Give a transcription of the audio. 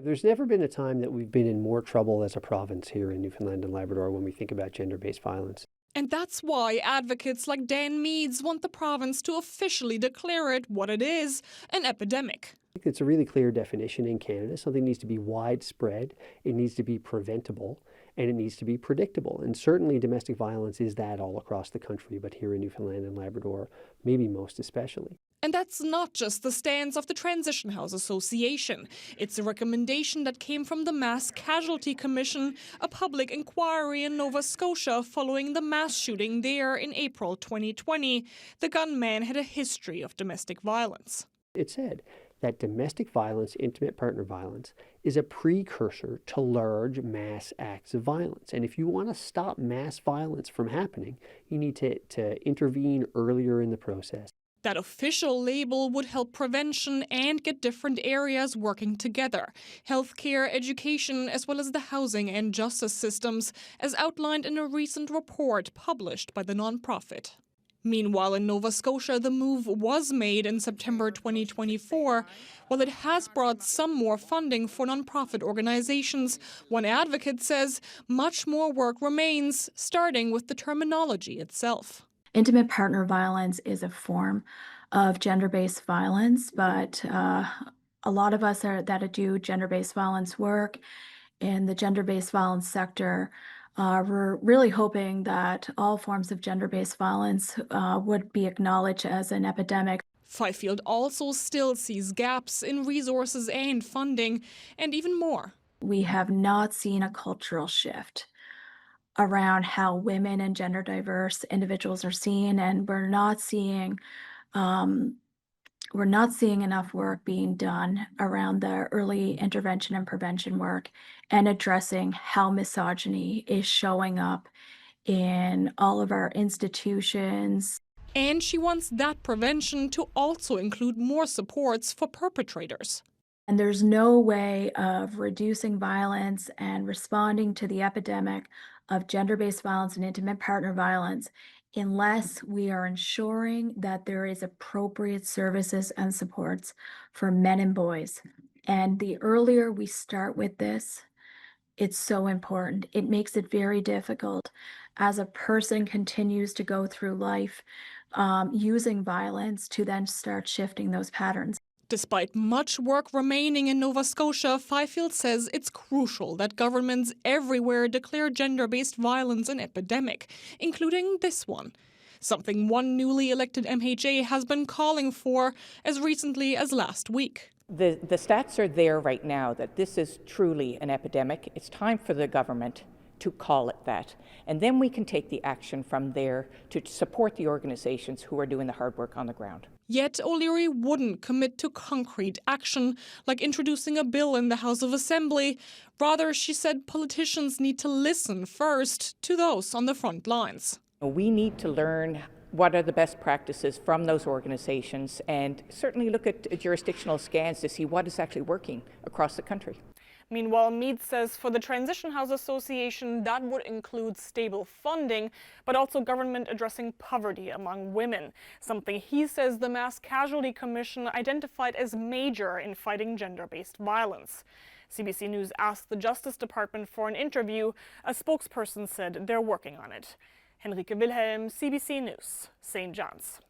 There's never been a time that we've been in more trouble as a province here in Newfoundland and Labrador when we think about gender-based violence. And that's why advocates like Dan Meads want the province to officially declare it what it is, an epidemic. It's a really clear definition in Canada. Something needs to be widespread, it needs to be preventable, and it needs to be predictable. And certainly domestic violence is that all across the country, but here in Newfoundland and Labrador, maybe most especially. And that's not just the stance of the Transition House Association. It's a recommendation that came from the Mass Casualty Commission, a public inquiry in Nova Scotia following the mass shooting there in April 2020. The gunman had a history of domestic violence. It said that domestic violence, intimate partner violence, is a precursor to large mass acts of violence. And if you want to stop mass violence from happening, you need to intervene earlier in the process. That official label would help prevention and get different areas working together. Healthcare, education, as well as the housing and justice systems, as outlined in a recent report published by the nonprofit. Meanwhile, in Nova Scotia, the move was made in September 2024. While it has brought some more funding for nonprofit organizations, one advocate says much more work remains, starting with the terminology itself. Intimate partner violence is a form of gender-based violence, but a lot of us that do gender-based violence work in the gender-based violence sector, we're really hoping that all forms of gender-based violence would be acknowledged as an epidemic. Fifield also still sees gaps in resources and funding, and even more. We have not seen a cultural shift around how women and gender diverse individuals are seen, and we're not seeing enough work being done around the early intervention and prevention work and addressing how misogyny is showing up in all of our institutions. And she wants that prevention to also include more supports for perpetrators. And there's no way of reducing violence and responding to the epidemic of gender-based violence and intimate partner violence unless we are ensuring that there is appropriate services and supports for men and boys. And the earlier we start with this, it's so important. It makes it very difficult as a person continues to go through life using violence to then start shifting those patterns. Despite much work remaining in Nova Scotia, Fifield says it's crucial that governments everywhere declare gender-based violence an epidemic, including this one. Something one newly elected MHA has been calling for as recently as last week. The stats are there right now that this is truly an epidemic. It's time for the government to call it that. And then we can take the action from there to support the organizations who are doing the hard work on the ground. Yet O'Leary wouldn't commit to concrete action, like introducing a bill in the House of Assembly. Rather, she said politicians need to listen first to those on the front lines. We need to learn what are the best practices from those organizations and certainly look at jurisdictional scans to see what is actually working across the country. Meanwhile, Mead says for the Transition House Association, that would include stable funding, but also government addressing poverty among women, something he says the Mass Casualty Commission identified as major in fighting gender-based violence. CBC News asked the Justice Department for an interview. A spokesperson said they're working on it. Henrike Wilhelm, CBC News, St. John's.